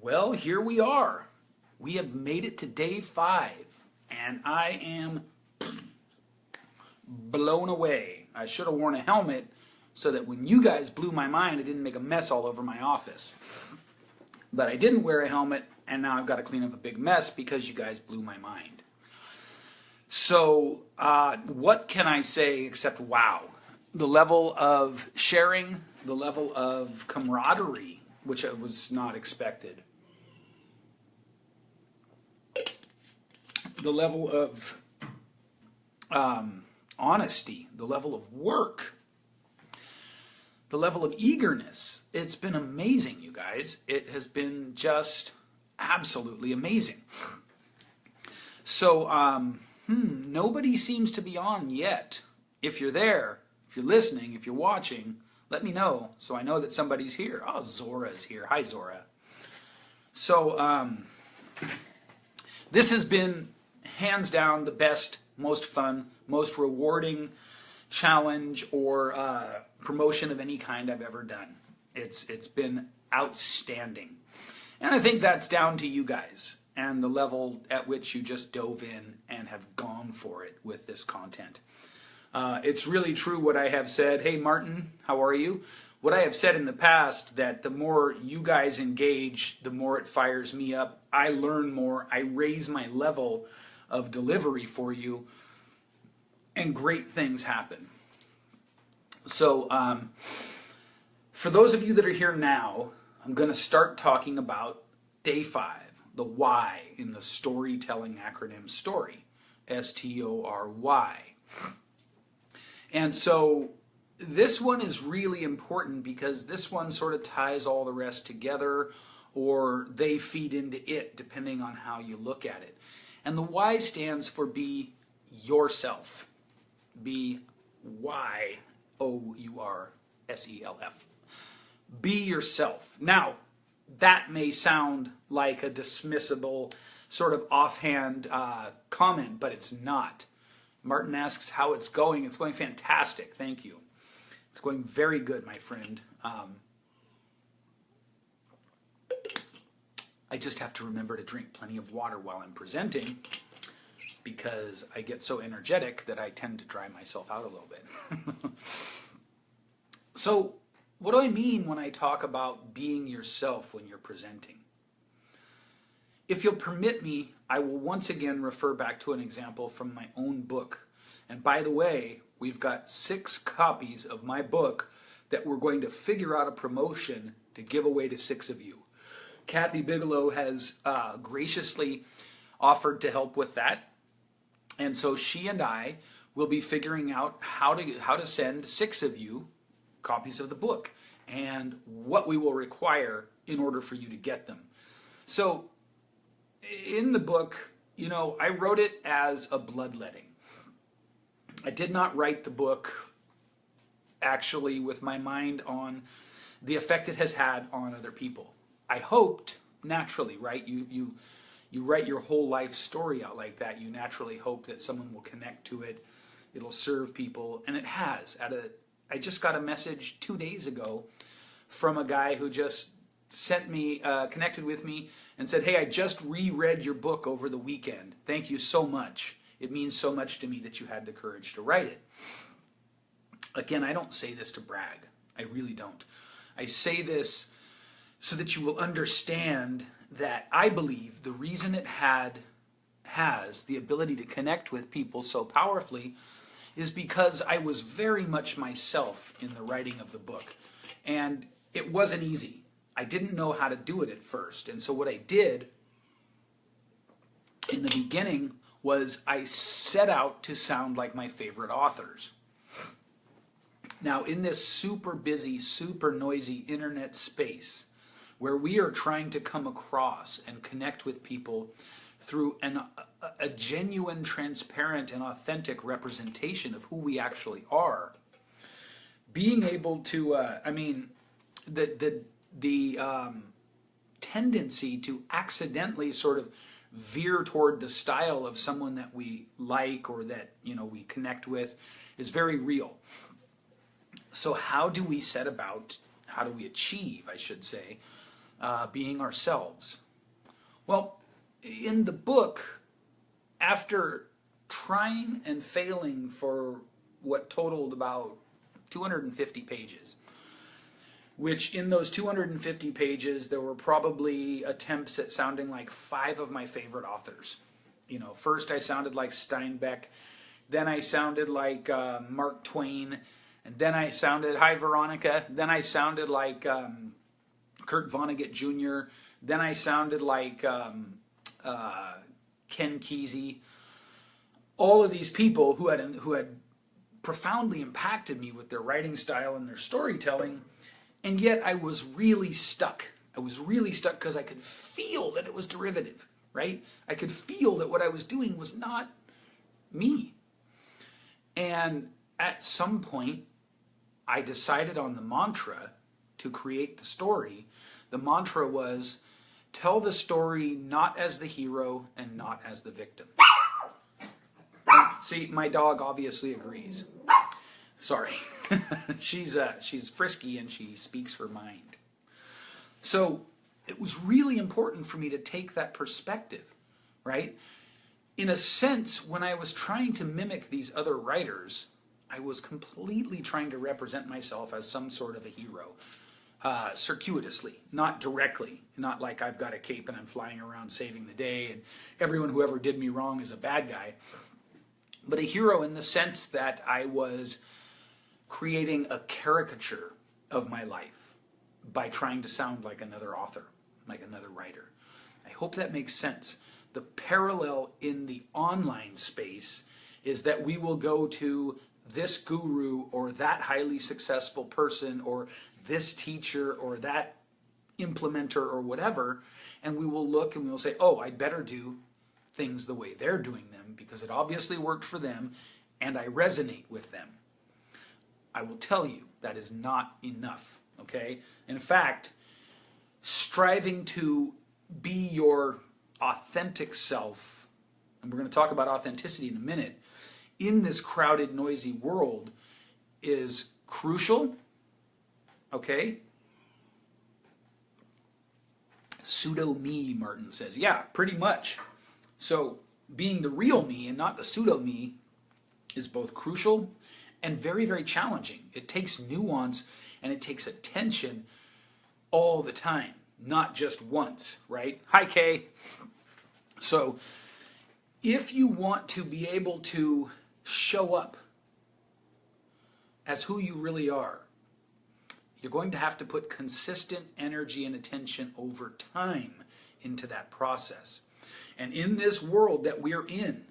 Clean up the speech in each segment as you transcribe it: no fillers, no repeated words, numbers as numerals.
Well, here we are. We have made it to day 5, and I am blown away. I should have worn a helmet so that when you guys blew my mind, I didn't make a mess all over my office. But I didn't wear a helmet, and now I've got to clean up a big mess because you guys blew my mind. So, what can I say except wow? The level of sharing, the level of camaraderie, which I was not expected. The level of honesty, the level of work, the level of eagerness. It's been amazing, you guys. It has been just absolutely amazing. So, nobody seems to be on yet. If you're there, if you're listening, if you're watching, let me know so I know that somebody's here. Oh, Zora's here. Hi, Zora. So, this has been hands down the best, most fun, most rewarding challenge or promotion of any kind I've ever done. It's been outstanding. And I think that's down to you guys and the level at which you just dove in and have gone for it with this content. It's really true what I have said. Hey Martin, how are you? What I have said in the past, that the more you guys engage, the more it fires me up. I learn more. I raise my level of delivery for you, and great things happen. So, for those of you that are here now, I'm going to start talking about day 5, the Y in the storytelling acronym STORY, S-T-O-R-Y. And so this one is really important because this one sort of ties all the rest together, or they feed into it depending on how you look at it. And the Y stands for be yourself. Be Y-O-U-R-S-E-L-F. Be yourself. Now, that may sound like a dismissible, sort of offhand comment, but it's not. Martin asks how it's going. It's going fantastic. Thank you. It's going very good, my friend. I just have to remember to drink plenty of water while I'm presenting because I get so energetic that I tend to dry myself out a little bit. So, what do I mean when I talk about being yourself when you're presenting? If you'll permit me, I will once again refer back to an example from my own book. And by the way, we've got 6 copies of my book that we're going to figure out a promotion to give away to 6 of you. Kathy Bigelow has graciously offered to help with that. And so she and I will be figuring out how to send 6 of you copies of the book and what we will require in order for you to get them. So in the book, you know, I wrote it as a bloodletting. I did not write the book actually with my mind on the effect it has had on other people. I hoped, naturally, right? You write your whole life story out like that. You naturally hope that someone will connect to it. It'll serve people, and it has. I just got a message 2 days ago from a guy who just sent me, connected with me, and said, "Hey, I just reread your book over the weekend. Thank you so much. It means so much to me that you had the courage to write it." Again, I don't say this to brag. I really don't. I say this so that you will understand that I believe the reason it has the ability to connect with people so powerfully is because I was very much myself in the writing of the book. And it wasn't easy. I didn't know how to do it at first. And so what I did in the beginning was I set out to sound like my favorite authors. Now, in this super busy, super noisy internet space, where we are trying to come across and connect with people through a genuine, transparent, and authentic representation of who we actually are, being able to, the tendency to accidentally sort of veer toward the style of someone that we like or that, you know, we connect with is very real. So how do we achieve, I should say, being ourselves. Well, in the book, after trying and failing for what totaled about 250 pages, which in those 250 pages, there were probably attempts at sounding like 5 of my favorite authors. You know, first I sounded like Steinbeck, then I sounded like Mark Twain, and then I sounded, hi Veronica, then I sounded like Kurt Vonnegut Jr., then I sounded like Ken Kesey. All of these people who had profoundly impacted me with their writing style and their storytelling, and yet I was really stuck. I was really stuck because I could feel that it was derivative, right? I could feel that what I was doing was not me. And at some point, I decided on the mantra to create the story. The mantra was, tell the story not as the hero and not as the victim. See, my dog obviously agrees. Sorry. She's frisky and she speaks her mind. So it was really important for me to take that perspective, right? In a sense, when I was trying to mimic these other writers, I was completely trying to represent myself as some sort of a hero, circuitously, not directly, not like I've got a cape and I'm flying around saving the day and everyone who ever did me wrong is a bad guy, but a hero in the sense that I was creating a caricature of my life by trying to sound like another author, like another writer. I hope that makes sense. The parallel in the online space is that we will go to this guru or that highly successful person or this teacher or that implementer or whatever, and we will look and we will say, oh, I'd better do things the way they're doing them because it obviously worked for them and I resonate with them. I will tell you that is not enough, okay? In fact, striving to be your authentic self, and we're going to talk about authenticity in a minute, in this crowded, noisy world is crucial, okay? Pseudo-me, Martin says. Yeah, pretty much. So being the real me and not the pseudo-me is both crucial and very, very challenging. It takes nuance and it takes attention all the time, not just once, right? Hi, Kay. So if you want to be able to show up as who you really are, you're going to have to put consistent energy and attention over time into that process. And in this world that we're in,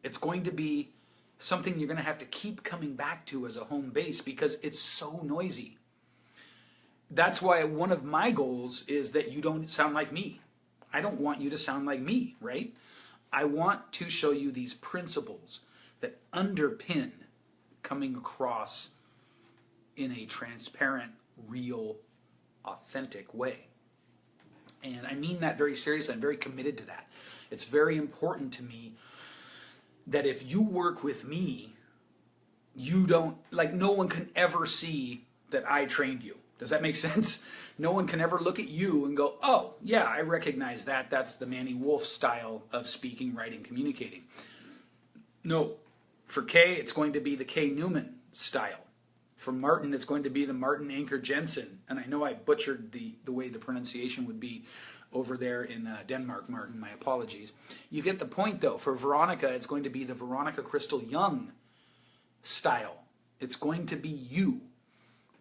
it's going to be something you're going to have to keep coming back to as a home base because it's so noisy. That's why one of my goals is that you don't sound like me. I don't want you to sound like me, right? I want to show you these principles that underpin coming across in a transparent, real, authentic way. And I mean that very seriously. I'm very committed to that. It's very important to me that if you work with me, you don't, like, no one can ever see that I trained you. Does that make sense? No one can ever look at you and go, oh, yeah, I recognize that. That's the Manny Wolf style of speaking, writing, communicating. No. For Kay, it's going to be the Kay Newman style. For Martin, it's going to be the Martin Anker Jensen. And I know I butchered the way the pronunciation would be over there in Denmark, Martin. My apologies. You get the point, though. For Veronica, it's going to be the Veronica Crystal Young style. It's going to be you.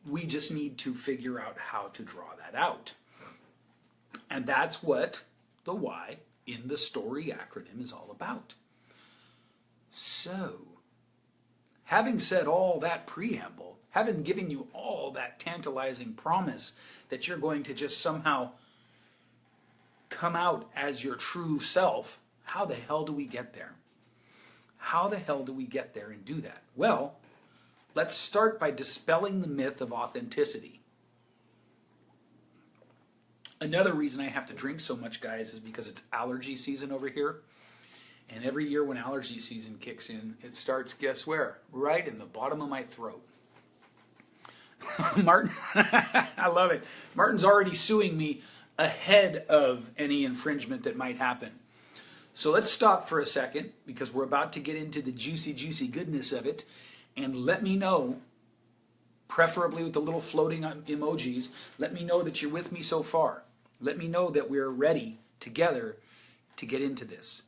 We just need to figure out how to draw that out. And that's what the why in the STORY acronym is all about. So, having said all that preamble, having given you all that tantalizing promise that you're going to just somehow come out as your true self, how the hell do we get there? How the hell do we get there and do that? Well, let's start by dispelling the myth of authenticity. Another reason I have to drink so much, guys, is because it's allergy season over here. And every year when allergy season kicks in, it starts, guess where? Right in the bottom of my throat. Martin, I love it. Martin's already suing me ahead of any infringement that might happen. So let's stop for a second, because we're about to get into the juicy, juicy goodness of it, and let me know, preferably with the little floating emojis, let me know that you're with me so far. Let me know that we're ready together to get into this.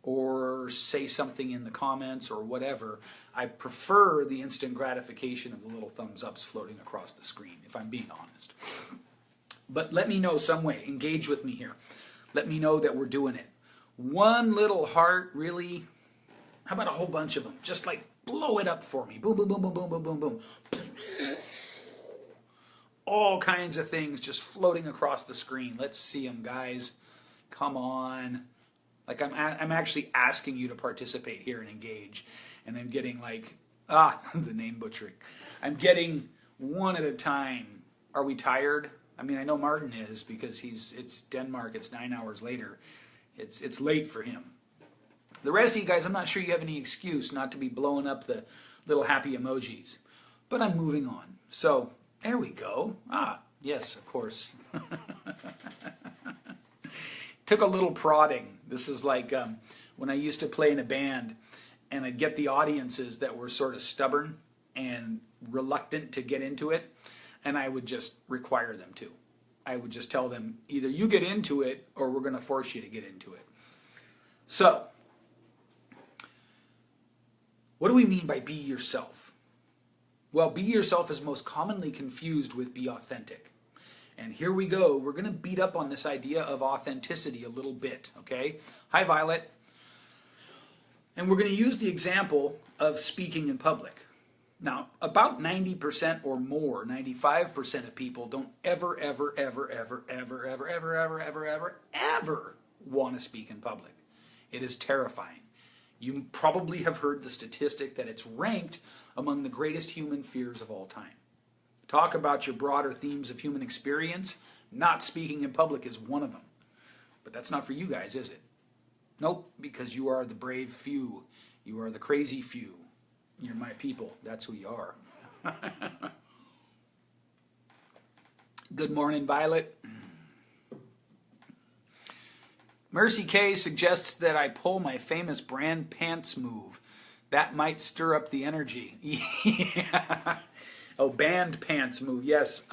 Or say something in the comments or whatever. I prefer the instant gratification of the little thumbs ups floating across the screen, if I'm being honest. But let me know some way. Engage with me here. Let me know that we're doing it. One little heart, really? How about a whole bunch of them? Just like blow it up for me. Boom, boom, boom, boom, boom, boom, boom, boom. All kinds of things just floating across the screen. Let's see them, guys. Come on. Like I'm actually asking you to participate here and engage. And I'm getting like, the name butchering. I'm getting one at a time. Are we tired? I mean, I know Martin is, because it's Denmark, it's 9 hours later. It's late for him. The rest of you guys, I'm not sure you have any excuse not to be blowing up the little happy emojis. But I'm moving on. So, there we go. Yes, of course. Took a little prodding. This is like when I used to play in a band, and I'd get the audiences that were sort of stubborn and reluctant to get into it, and I would just require them to. I would just tell them, either you get into it or we're going to force you to get into it. So, what do we mean by be yourself? Well, be yourself is most commonly confused with be authentic. And here we go. We're going to beat up on this idea of authenticity a little bit, okay? Hi, Violet. And we're going to use the example of speaking in public. Now, about 90% or more, 95% of people don't ever want to speak in public. It is terrifying. You probably have heard the statistic that it's ranked among the greatest human fears of all time. Talk about your broader themes of human experience. Not speaking in public is one of them. But that's not for you guys, is it? Nope, because you are the brave few. You are the crazy few. You're my people. That's who you are. Good morning, Violet. Mercy K suggests that I pull my famous brand pants move. That might stir up the energy. Yeah. Oh, band pants move. Yes.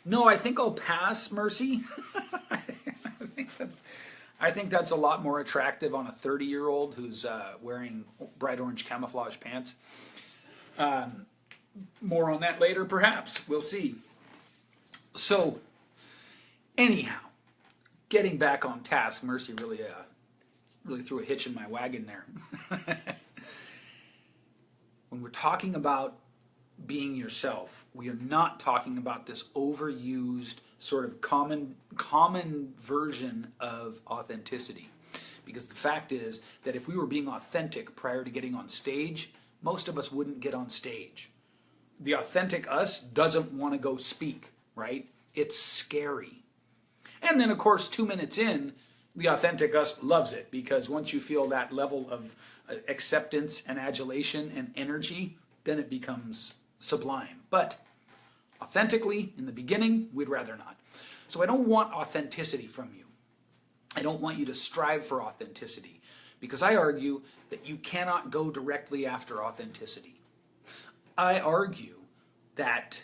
No, I think I'll pass, Mercy. I think that's a lot more attractive on a 30-year-old who's wearing bright orange camouflage pants. More on that later, perhaps. We'll see. So, anyhow, getting back on task, Mercy really threw a hitch in my wagon there. When we're talking about being yourself, we are not talking about this overused sort of common version of authenticity. Because the fact is that if we were being authentic prior to getting on stage, most of us wouldn't get on stage. The authentic us doesn't want to go speak, right? It's scary. And then, of course, 2 minutes in, the authentic us loves it, because once you feel that level of acceptance and adulation and energy, then it becomes sublime. But authentically, in the beginning, we'd rather not. So I don't want authenticity from you. I don't want you to strive for authenticity, because I argue that you cannot go directly after authenticity. I argue that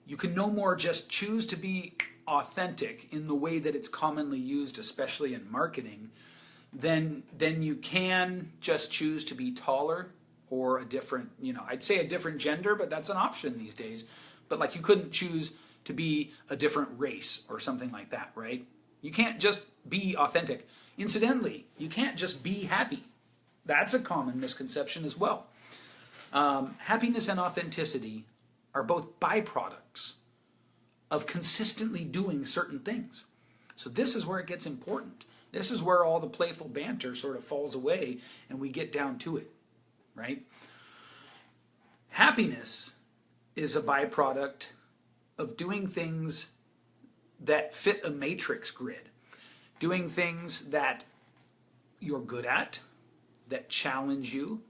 you can no more just choose to be authentic in the way that it's commonly used, especially in marketing, than you can just choose to be taller or a different, I'd say a different gender, but that's an option these days. But like you couldn't choose to be a different race or something like that, right? You can't just be authentic. Incidentally, you can't just be happy. That's a common misconception as well. Happiness and authenticity are both byproducts of consistently doing certain things. So this is where it gets important. This is where all the playful banter sort of falls away and we get down to it, right? Happiness is a byproduct of doing things that fit a matrix grid, doing things that you're good at, that challenge you,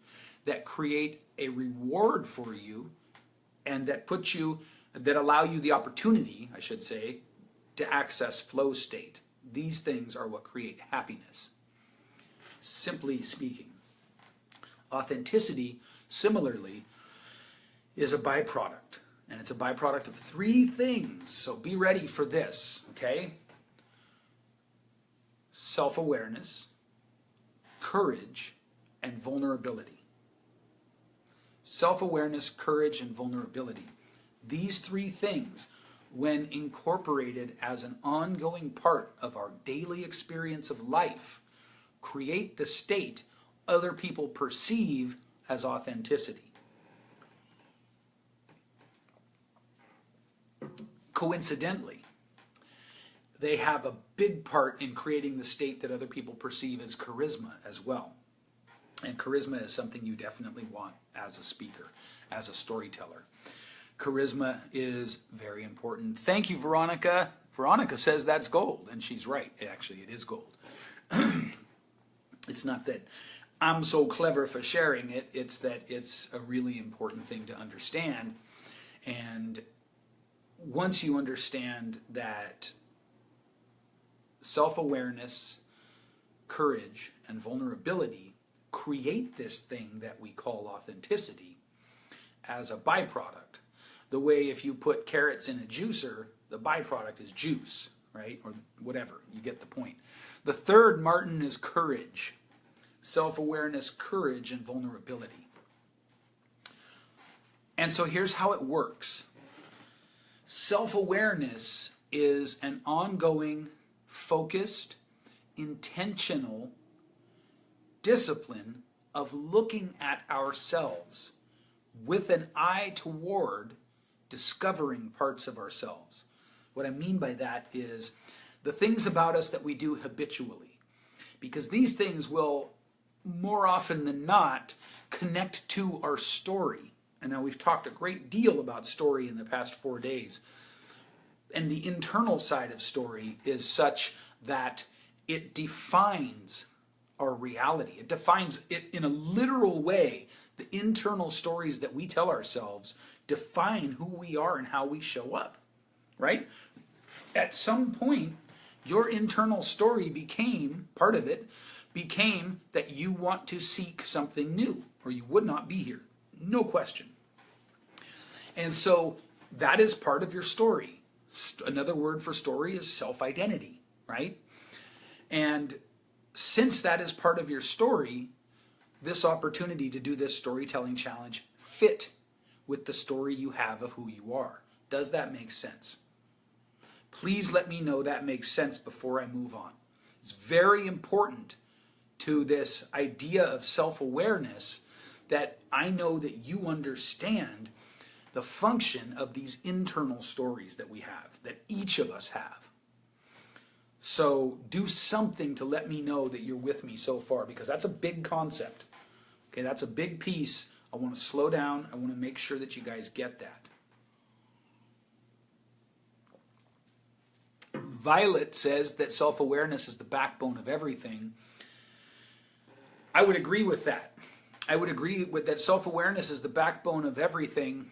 that create a reward for you, and that allow you the opportunity, I should say, to access flow state. These things are what create happiness, simply speaking. Authenticity, similarly, is a byproduct. And it's a byproduct of three things. So be ready for this, okay? Self-awareness, courage, and vulnerability. Self-awareness, courage, and vulnerability. These three things, when incorporated as an ongoing part of our daily experience of life, create the state other people perceive as authenticity. Coincidentally, they have a big part in creating the state that other people perceive as charisma as well. And charisma is something you definitely want as a speaker, as a storyteller. Charisma is very important. Thank you, Veronica. Veronica says that's gold, and she's right. Actually, it is gold. It's not that I'm so clever for sharing it, it's that it's a really important thing to understand. And once you understand that self-awareness, courage, and vulnerability create this thing that we call authenticity as a byproduct. The way if you put carrots in a juicer, the byproduct is juice, right? Or whatever, you get the point. The third, Martin, is courage. Self-awareness, courage, and vulnerability. And so here's how it works. Self-awareness is an ongoing, focused, intentional discipline of looking at ourselves with an eye toward discovering parts of ourselves. What I mean by that is the things about us that we do habitually. Because these things will, more often than not, connect to our story. And now we've talked a great deal about story in the past 4 days. And the internal side of story is such that it defines our reality. It defines it in a literal way. The internal stories that we tell ourselves define who we are and how we show up, right? At some point, your internal story became, part of it, became that you want to seek something new, or you would not be here. No question. And so that is part of your story. Another word for story is self-identity, right? And since that is part of your story, this opportunity to do this storytelling challenge fit with the story you have of who you are. Does that make sense? Please let me know that makes sense before I move on. It's very important to this idea of self-awareness that I know that you understand the function of these internal stories that we have, that each of us have. So do something to let me know that you're with me so far, because that's a big concept. Okay, that's a big piece. I want to slow down. I want to make sure that you guys get that. Violet says that self-awareness is the backbone of everything. I would agree with that. I would agree with that self-awareness is the backbone of everything,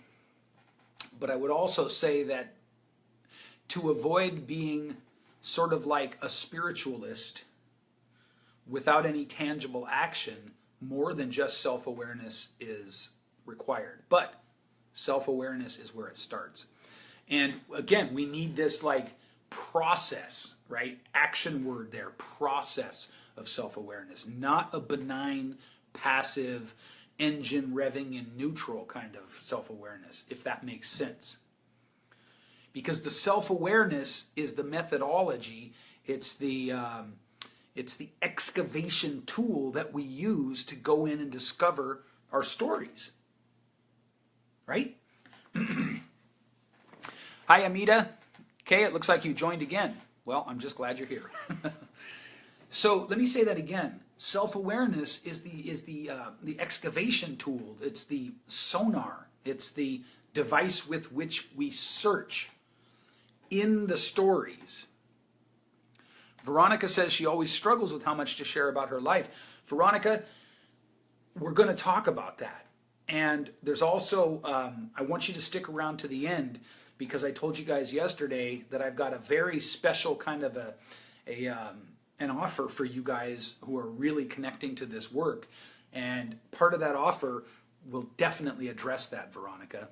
but I would also say that to avoid being sort of like a spiritualist without any tangible action, more than just self-awareness is required. But self-awareness is where it starts. And again, we need this like process, right? Action word there, process of self-awareness, not a benign, passive, engine revving in neutral kind of self-awareness, if that makes sense. Because the self-awareness is the methodology, it's the excavation tool that we use to go in and discover our stories. Right? Hi, Amita. Okay, it looks like you joined again. Well, I'm just glad you're here. So let me say that again. Self-awareness is the excavation tool. It's the sonar. It's the device with which we search in the stories. Veronica says she always struggles with how much to share about her life. Veronica, we're going to talk about that. And there's also, I want you to stick around to the end, because I told you guys yesterday that I've got a very special kind of an offer for you guys who are really connecting to this work. And part of that offer will definitely address that, Veronica.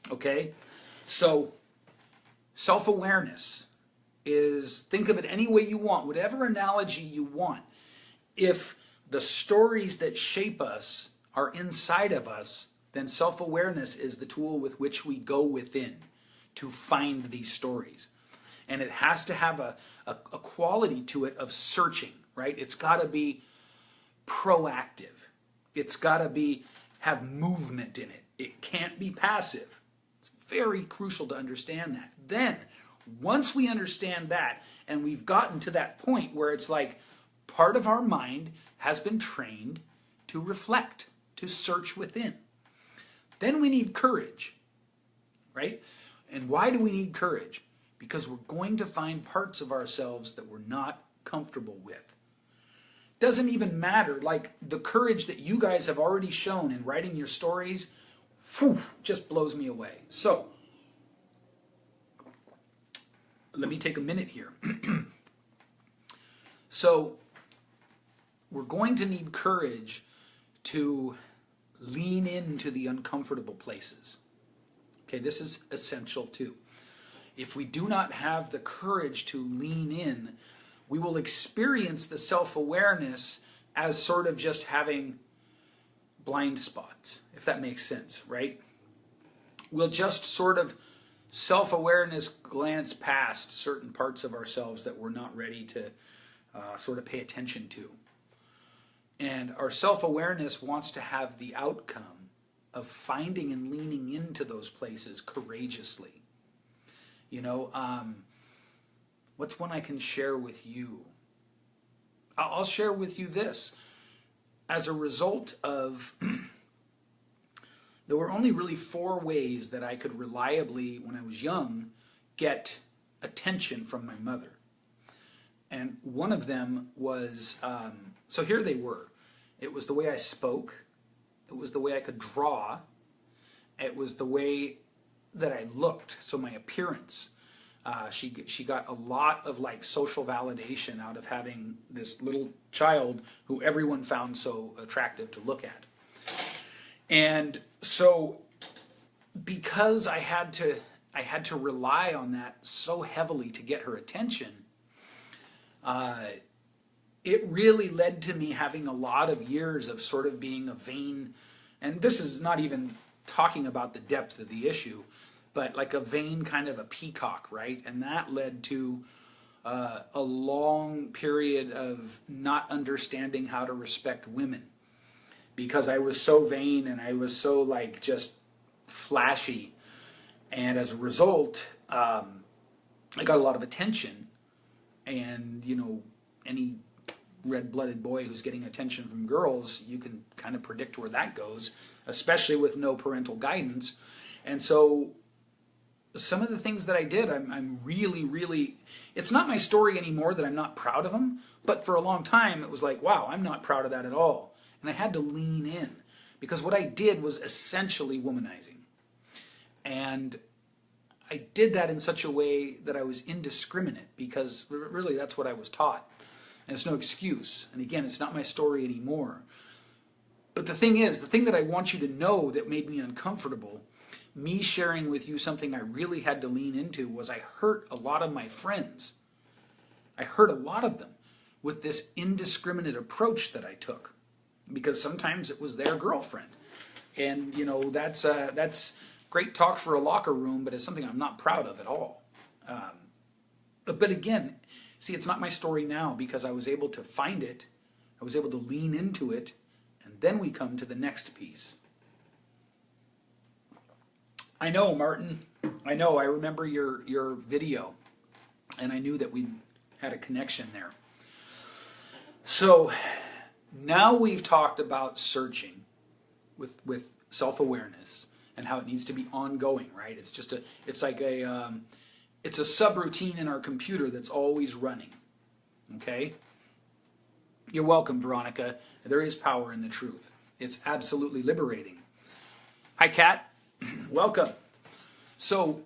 Okay? So, self-awareness is, think of it any way you want, whatever analogy you want. If the stories that shape us are inside of us, then self-awareness is the tool with which we go within to find these stories. And it has to have a quality to it of searching, right? It's got to be proactive. It's got to have movement in it. It can't be passive. It's very crucial to understand that. Then, once we understand that, and we've gotten to that point where it's like part of our mind has been trained to reflect, to search within. Then we need courage, right? And why do we need courage? Because we're going to find parts of ourselves that we're not comfortable with. Doesn't even matter, like the courage that you guys have already shown in writing your stories, just blows me away. So, let me take a minute here. So, we're going to need courage to lean into the uncomfortable places. Okay, this is essential too. If we do not have the courage to lean in, we will experience the self-awareness as sort of just having blind spots, if that makes sense, right? We'll just sort of self-awareness glance past certain parts of ourselves that we're not ready to sort of pay attention to. And our self-awareness wants to have the outcome of finding and leaning into those places courageously. You know, what's one I can share with you? I'll share with you this. As a result of, there were only really 4 ways that I could reliably, when I was young, get attention from my mother. And one of them was, so here they were. It was the way I spoke. It was the way I could draw. It was the way that I looked, so my appearance. She got a lot of like social validation out of having this little child who everyone found so attractive to look at. And so because I had to rely on that so heavily to get her attention, it really led to me having a lot of years of sort of being a vain, and this is not even talking about the depth of the issue, but like a vain kind of a peacock, right? And that led to a long period of not understanding how to respect women, because I was so vain and I was so like just flashy, and as a result, I got a lot of attention. And you know, any red-blooded boy who's getting attention from girls, you can kind of predict where that goes, especially with no parental guidance. And so some of the things that I did, I'm really, it's not my story anymore that I'm not proud of them, but for a long time it was like, wow, I'm not proud of that at all. And I had to lean in, because what I did was essentially womanizing. And I did that in such a way that I was indiscriminate, because really that's what I was taught. And it's no excuse. And again, it's not my story anymore. But the thing is, the thing that I want you to know that made me uncomfortable, me sharing with you something I really had to lean into, was I hurt a lot of my friends. I hurt a lot of them with this indiscriminate approach that I took, because sometimes it was their girlfriend. And, you know, that's great talk for a locker room, but it's something I'm not proud of at all. But again, see, it's not my story now, because I was able to find it, I was able to lean into it, and then we come to the next piece. I know, Martin, I know, I remember your video, and I knew that we had a connection there. So, now we've talked about searching with self-awareness, and how it needs to be ongoing, right? It's just it's a subroutine in our computer that's always running, okay? You're welcome, Veronica. There is power in the truth. It's absolutely liberating. Hi, Kat. Welcome. So,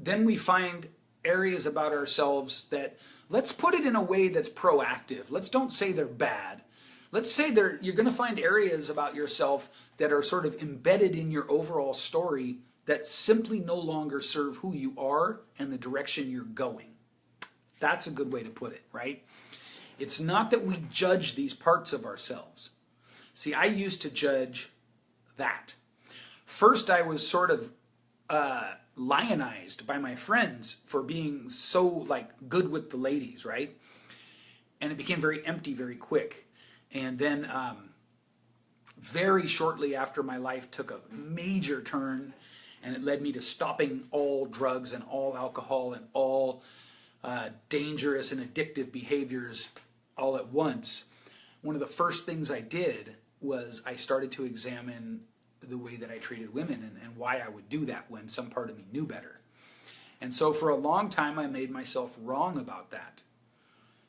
then we find areas about ourselves that, let's put it in a way that's proactive. Let's don't say they're bad. Let's say you're going to find areas about yourself that are sort of embedded in your overall story that simply no longer serve who you are and the direction you're going. That's a good way to put it, right? It's not that we judge these parts of ourselves. See, I used to judge that. First, I was sort of lionized by my friends for being so like good with the ladies, right? And it became very empty very quick. And then very shortly after, my life took a major turn, and it led me to stopping all drugs and all alcohol and all dangerous and addictive behaviors all at once. One of the first things I did was I started to examine the way that I treated women and why I would do that when some part of me knew better. And so for a long time I made myself wrong about that.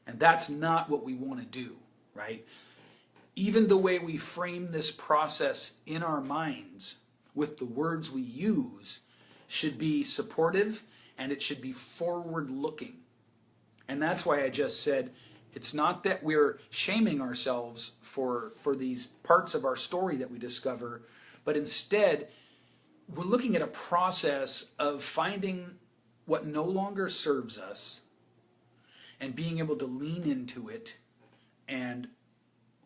And that's not what we want to do, right? Even the way we frame this process in our minds with the words we use should be supportive, and it should be forward-looking. And that's why I just said, it's not that we're shaming ourselves for these parts of our story that we discover, but instead, we're looking at a process of finding what no longer serves us and being able to lean into it and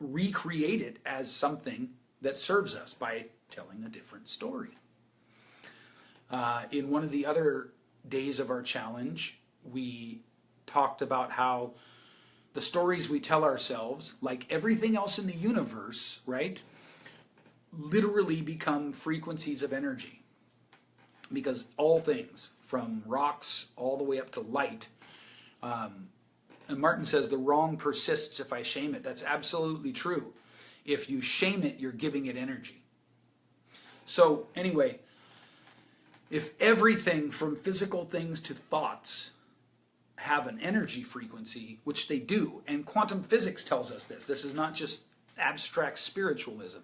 recreate it as something that serves us by telling a different story. In one of the other days of our challenge, we talked about how the stories we tell ourselves, like everything else in the universe, right, literally become frequencies of energy. Because all things, from rocks all the way up to light, and Martin says the wrong persists if I shame it. That's absolutely true. If you shame it, you're giving it energy. So anyway, if everything from physical things to thoughts have an energy frequency, which they do, and quantum physics tells us this is not just abstract spiritualism,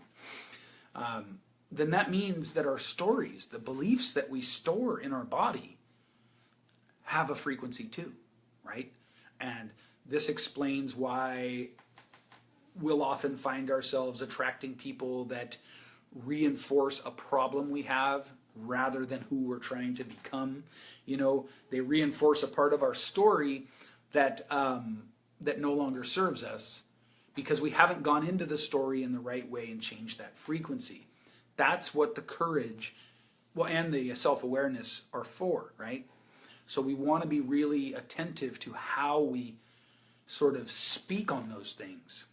then that means that our stories, the beliefs that we store in our body, have a frequency too, right? And this explains why we'll often find ourselves attracting people that reinforce a problem we have rather than who we're trying to become. You know, they reinforce a part of our story that that no longer serves us because we haven't gone into the story in the right way and changed that frequency. That's what the courage, well, and the self-awareness are for, right? So we want to be really attentive to how we sort of speak on those things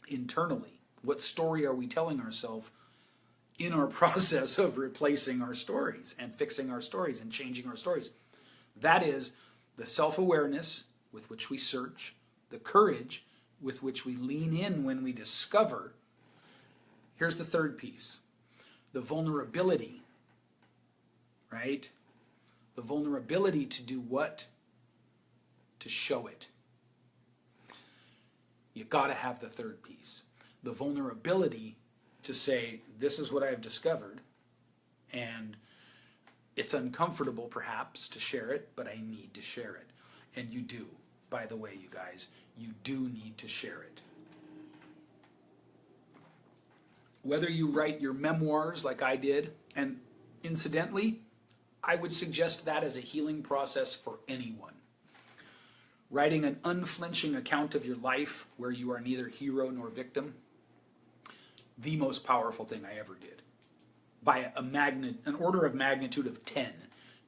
internally. What story are we telling ourselves in our process of replacing our stories and fixing our stories and changing our stories? That is the self-awareness with which we search, the courage with which we lean in when we discover. Here's the third piece, the vulnerability, right? The vulnerability to do what? To show it. You got to have the third piece, the vulnerability to say, this is what I've discovered, and it's uncomfortable perhaps to share it, but I need to share it. And you do, by the way, you guys, you do need to share it. Whether you write your memoirs like I did, and incidentally, I would suggest that as a healing process for anyone. Writing an unflinching account of your life where you are neither hero nor victim, the most powerful thing I ever did. By an order of magnitude of 10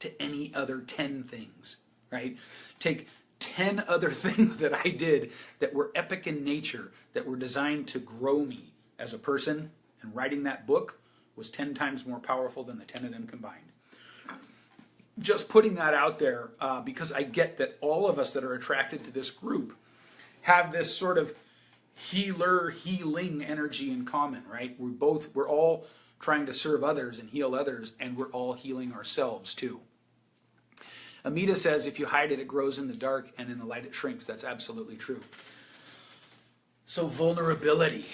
to any other 10 things, right? Take 10 other things that I did that were epic in nature, that were designed to grow me as a person, and writing that book was 10 times more powerful than the 10 of them combined. Just putting that out there because I get that all of us that are attracted to this group have this sort of healing energy in common, right? We're all trying to serve others and heal others, and we're all healing ourselves too. Amita says, if you hide it, it grows in the dark, and in the light it shrinks. That's absolutely true. So vulnerability,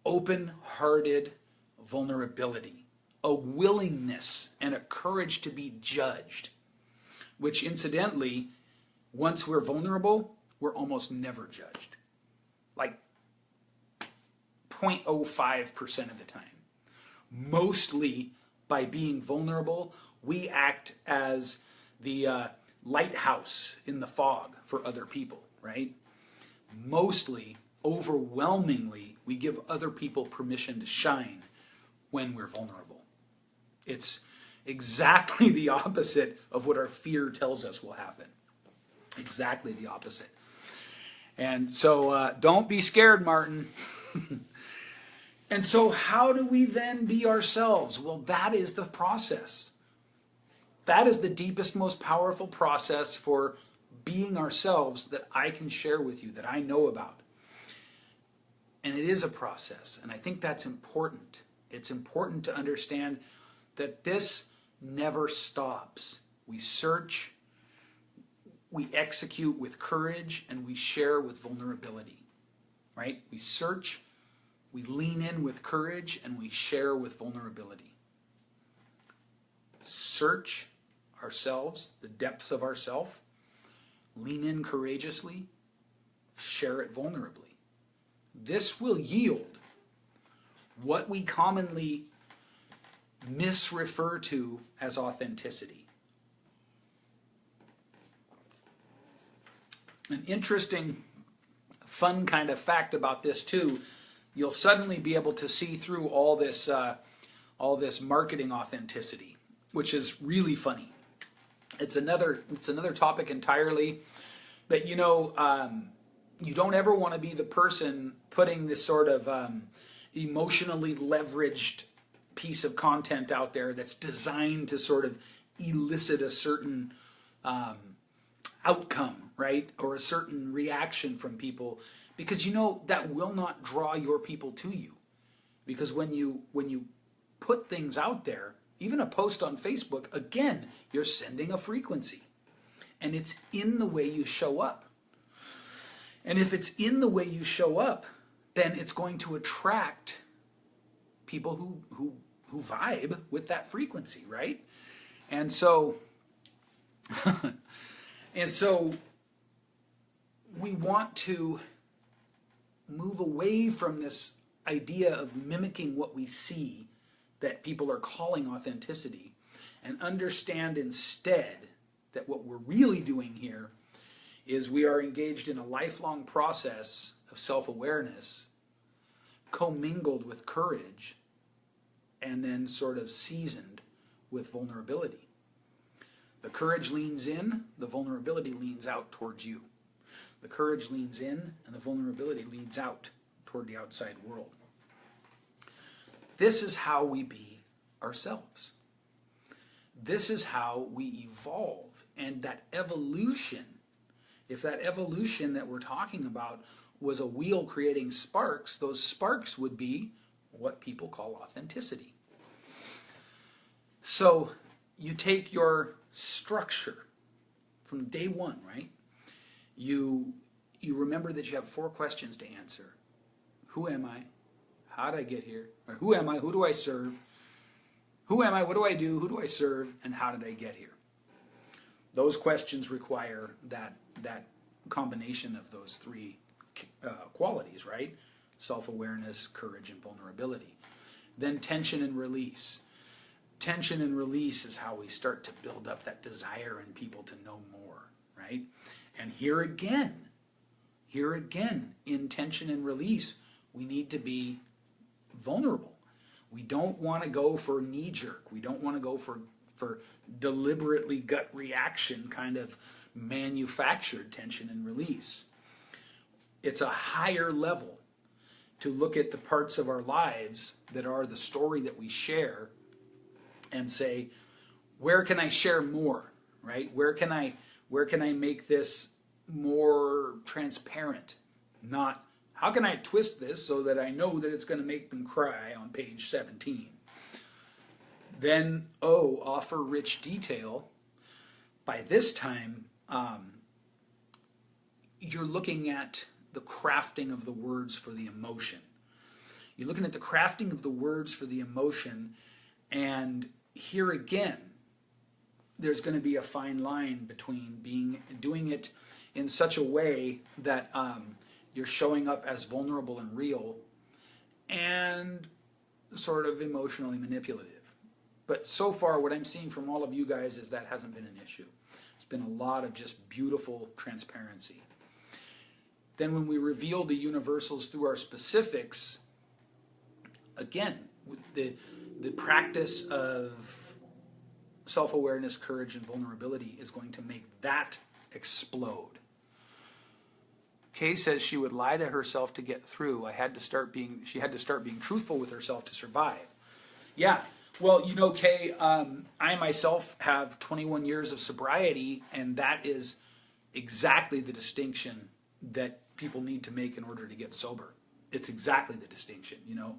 open-hearted vulnerability, a willingness and a courage to be judged, which incidentally, once we're vulnerable, we're almost never judged. Like 0.05% of the time. Mostly by being vulnerable, we act as the lighthouse in the fog for other people, right? Mostly, overwhelmingly, we give other people permission to shine when we're vulnerable. It's exactly the opposite of what our fear tells us will happen. Exactly the opposite. And so don't be scared, Martin. And so how do we then be ourselves? Well, that is the process. That is the deepest, most powerful process for being ourselves that I can share with you, that I know about. And it is a process, and I think that's important. It's important to understand that this never stops. We search, we execute with courage, and we share with vulnerability, right? We search, we lean in with courage, and we share with vulnerability. Search ourselves, the depths of ourself, lean in courageously, share it vulnerably. This will yield what we commonly misrefer to as authenticity. An interesting, fun kind of fact about this too, you'll suddenly be able to see through all this marketing authenticity, which is really funny. It's another topic entirely, but you don't ever want to be the person putting this sort of emotionally leveraged piece of content out there that's designed to sort of elicit a certain outcome, right? Or a certain reaction from people, because that will not draw your people to you. Because when you put things out there, even a post on Facebook, again, you're sending a frequency. And it's in the way you show up. And if it's in the way you show up, then it's going to attract people who vibe with that frequency, right? And so we want to move away from this idea of mimicking what we see that people are calling authenticity, and understand instead that what we're really doing here is we are engaged in a lifelong process of self-awareness, commingled with courage, and then sort of seasoned with vulnerability. The courage leans in, the vulnerability leans out towards you. The courage leans in, and the vulnerability leans out toward the outside world. This is how we be ourselves. This is how we evolve. And that evolution, if that evolution that we're talking about was a wheel creating sparks, those sparks would be what people call authenticity. So you take your structure from day one, right? You remember that you have 4 questions to answer. Who am I? How did I get here? Or who am I? Who do I serve? Who am I? What do I do? Who do I serve? And how did I get here? Those questions require that combination of those 3 qualities, right? Self-awareness, courage, and vulnerability. Then tension and release. Tension and release is how we start to build up that desire in people to know more, right? And here again, in tension and release, we need to be vulnerable. We don't want to go for knee-jerk. We don't want to go for deliberately gut reaction kind of manufactured tension and release. It's a higher level to look at the parts of our lives that are the story that we share and say, where can I share more, right? Where can I make this more transparent? Not, how can I twist this so that I know that it's going to make them cry on page 17? Then, offer rich detail. By this time, you're looking at the crafting of the words for the emotion. You're looking at the crafting of the words for the emotion, and here again, there's going to be a fine line between doing it in such a way that you're showing up as vulnerable and real and sort of emotionally manipulative. But so far, what I'm seeing from all of you guys is that hasn't been an issue. It's been a lot of just beautiful transparency. Then when we reveal the universals through our specifics, again, with the practice of self-awareness, courage, and vulnerability is going to make that explode. Kay says she would lie to herself to get through. She had to start being truthful with herself to survive. Yeah, well, you know, Kay, I myself have 21 years of sobriety, and that is exactly the distinction that people need to make in order to get sober. It's exactly the distinction, you know.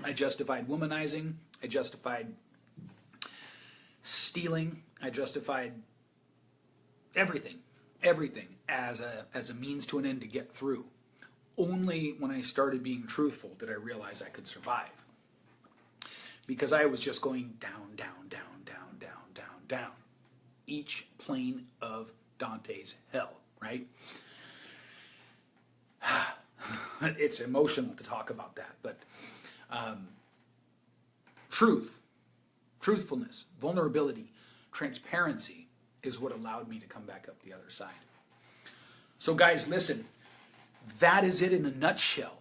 I justified womanizing. I justified stealing. I justified everything as a means to an end to get through. Only when I started being truthful did I realize I could survive. Because I was just going down, down, down, down, down, down, down. Each plane of Dante's hell, right? It's emotional to talk about that, but truthfulness, vulnerability, transparency is what allowed me to come back up the other side. So guys, listen, that is it in a nutshell.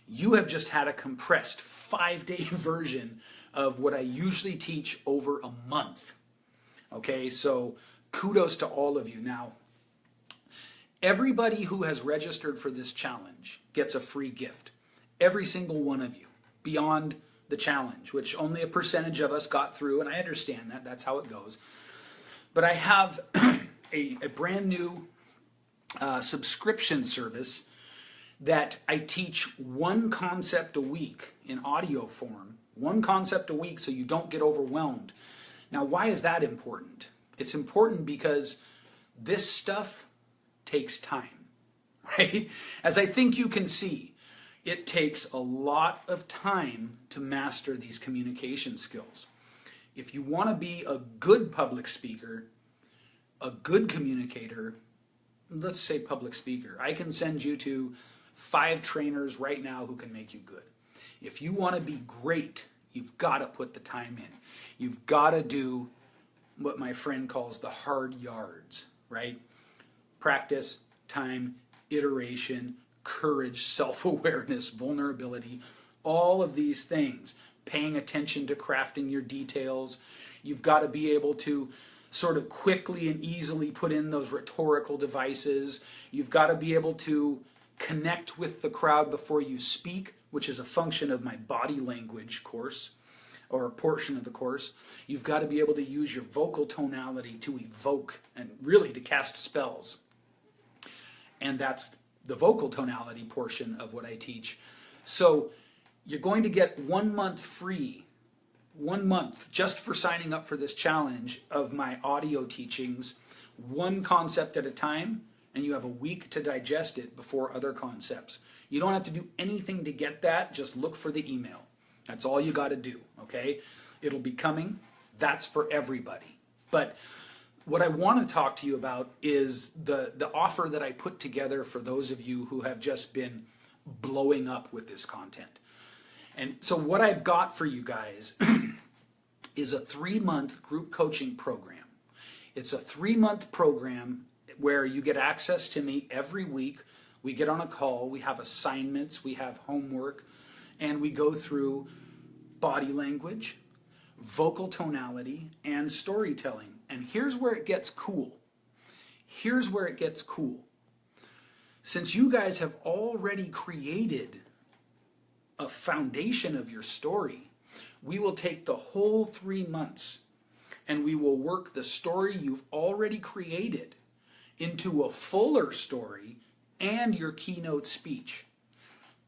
You have just had a compressed 5-day version of what I usually teach over a month. Okay, so kudos to all of you. Now, everybody who has registered for this challenge gets a free gift. Every single one of you, beyond the challenge, which only a percentage of us got through, and I understand that. That's how it goes. But I have a brand new subscription service that I teach one concept a week in audio form, one concept a week so you don't get overwhelmed. Now, why is that important? It's important because this stuff takes time, right? As I think you can see, it takes a lot of time to master these communication skills. If you want to be a good public speaker, a good communicator, let's say public speaker, I can send you to 5 trainers right now who can make you good. If you want to be great, you've got to put the time in. You've got to do what my friend calls the hard yards, right? Practice, time, iteration, courage, self-awareness, vulnerability, all of these things. Paying attention to crafting your details. You've got to be able to sort of quickly and easily put in those rhetorical devices. You've got to be able to connect with the crowd before you speak, which is a function of my body language course, or a portion of the course. You've got to be able to use your vocal tonality to evoke and really to cast spells. And that's the vocal tonality portion of what I teach. So you're going to get 1 month free, 1 month just for signing up for this challenge of my audio teachings, one concept at a time, and you have a week to digest it before other concepts. You don't have to do anything to get that, just look for the email. That's all you got to do, okay? It'll be coming. That's for everybody. But what I want to talk to you about is the offer that I put together for those of you who have just been blowing up with this content. And so what I've got for you guys is a 3-month group coaching program. It's a 3-month program where you get access to me every week. We get on a call, we have assignments, we have homework, and we go through body language, vocal tonality, and storytelling. And here's where it gets cool. Here's where it gets cool. Since you guys have already created a foundation of your story, we will take the whole 3 months and we will work the story you've already created into a fuller story and your keynote speech.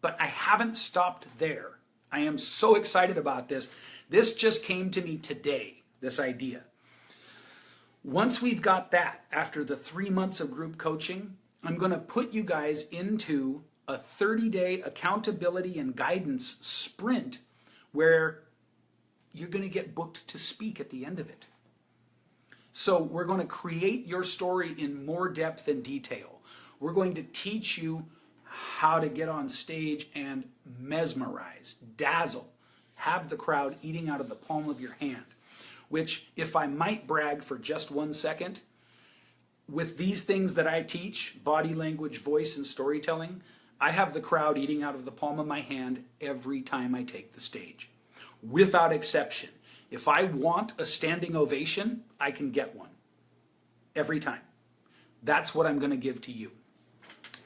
But I haven't stopped there. I am so excited about this. This just came to me today, this idea. Once we've got that, after the 3 months of group coaching, I'm going to put you guys into a 30-day accountability and guidance sprint where you're going to get booked to speak at the end of it. So we're going to create your story in more depth and detail. We're going to teach you how to get on stage and mesmerize, dazzle, have the crowd eating out of the palm of your hand. Which, if I might brag for just 1 second, with these things that I teach, body language, voice, and storytelling, I have the crowd eating out of the palm of my hand every time I take the stage. Without exception. If I want a standing ovation, I can get one. Every time. That's what I'm going to give to you.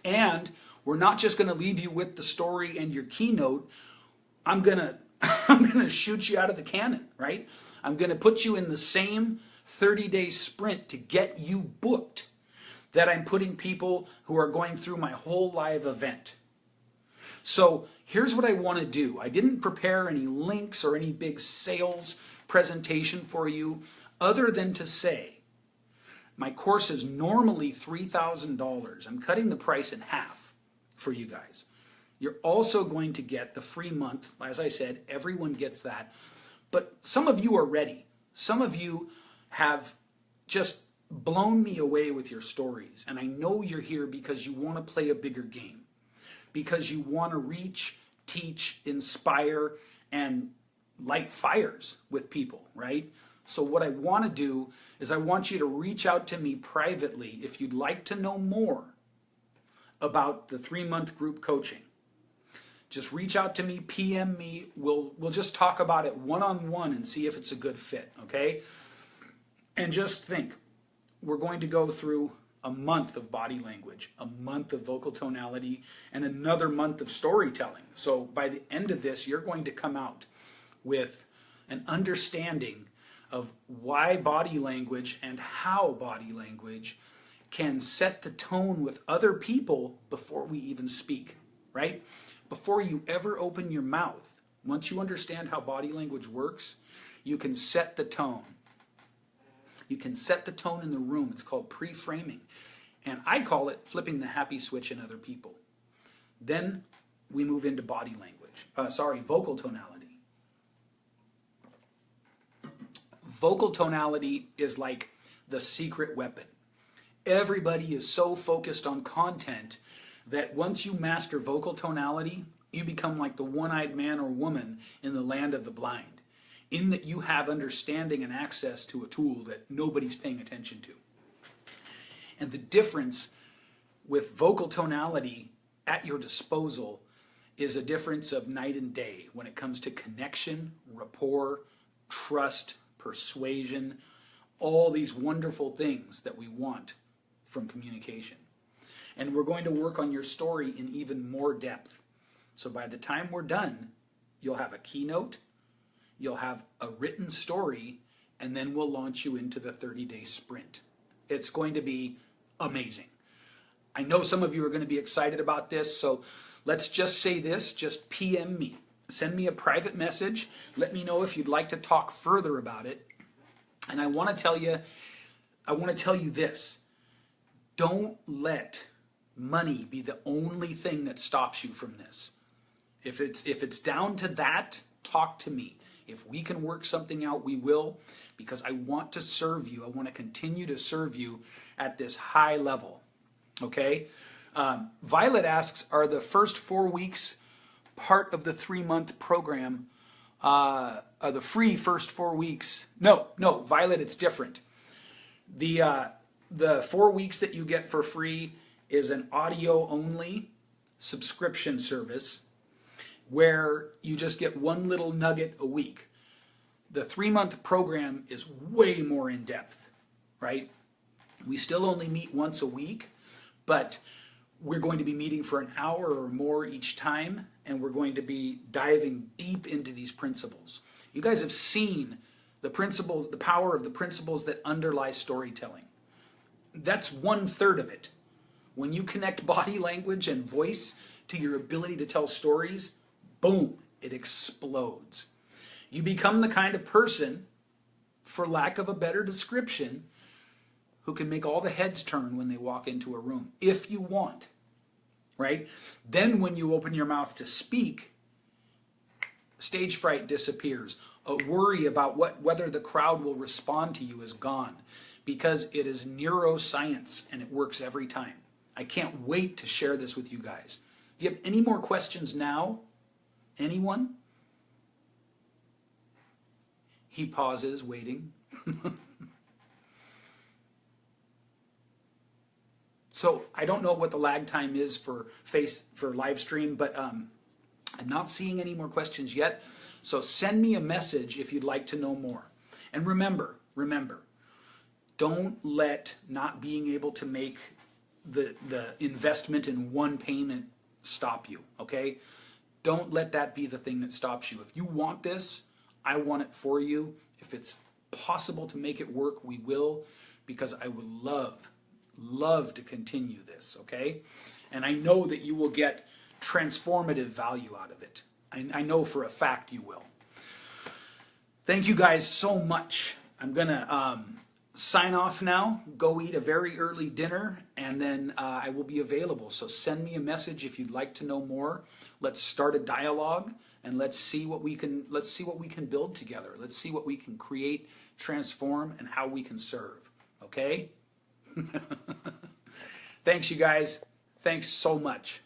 And we're not just going to leave you with the story and your keynote. I'm going to shoot you out of the cannon, right? I'm going to put you in the same 30-day sprint to get you booked that I'm putting people who are going through my whole live event. So here's what I want to do. I didn't prepare any links or any big sales presentation for you other than to say my course is normally $3,000. I'm cutting the price in half for you guys. You're also going to get the free month. As I said, everyone gets that. But some of you are ready. Some of you have just blown me away with your stories. And I know you're here because you want to play a bigger game. Because you want to reach, teach, inspire, and light fires with people, right? So what I want to do is I want you to reach out to me privately if you'd like to know more about the 3-month group coaching. Just reach out to me, PM me. We'll just talk about it one-on-one and see if it's a good fit, okay? And just think, we're going to go through a month of body language, a month of vocal tonality, and another month of storytelling. So by the end of this, you're going to come out with an understanding of why body language and how body language can set the tone with other people before we even speak, right? Before you ever open your mouth, once you understand how body language works, you can set the tone. You can set the tone in the room. It's called pre-framing. And I call it flipping the happy switch in other people. Then we move into body language. Vocal tonality. Vocal tonality is like the secret weapon. Everybody is so focused on content that once you master vocal tonality, you become like the one-eyed man or woman in the land of the blind, in that you have understanding and access to a tool that nobody's paying attention to. And the difference with vocal tonality at your disposal is a difference of night and day when it comes to connection, rapport, trust, persuasion, all these wonderful things that we want from communication. And we're going to work on your story in even more depth. So by the time we're done, you'll have a keynote, you'll have a written story, and then we'll launch you into the 30-day sprint. It's going to be amazing. I know some of you are going to be excited about this, so let's just say this, just PM me. Send me a private message. Let me know if you'd like to talk further about it. And I want to tell you this. Don't let money be the only thing that stops you from this. If it's down to that, talk to me. If we can work something out, we will, because I want to serve you. I want to continue to serve you at this high level. Okay? Violet asks, are the first 4 weeks part of the 3-month program? Are the free first 4 weeks? No, Violet, it's different. The 4 weeks that you get for free is an audio-only subscription service where you just get one little nugget a week. The 3-month program is way more in depth, right? We still only meet once a week, but we're going to be meeting for an hour or more each time, and we're going to be diving deep into these principles. You guys have seen the principles, the power of the principles that underlie storytelling. That's 1/3 of it. When you connect body language and voice to your ability to tell stories, boom, it explodes. You become the kind of person, for lack of a better description, who can make all the heads turn when they walk into a room, if you want, right? Then when you open your mouth to speak, stage fright disappears. worry about whether the crowd will respond to you is gone, because it is neuroscience and it works every time. I can't wait to share this with you guys. Do you have any more questions now? Anyone? He pauses, waiting. So I don't know what the lag time is for live stream, but I'm not seeing any more questions yet. So send me a message if you'd like to know more. And remember, don't let not being able to make the investment in one payment stop you, okay? Don't let that be the thing that stops you. If you want this, I want it for you. If it's possible to make it work, we will, because I would love to continue this, okay? And I know that you will get transformative value out of it. I know for a fact you will. Thank you guys so much. I'm gonna sign off now, go eat a very early dinner, and then I will be available. So send me a message if you'd like to know more. Let's start a dialogue, and let's see what we can build together. Let's see what we can create, transform, and how we can serve. Okay? Thanks, you guys. Thanks so much.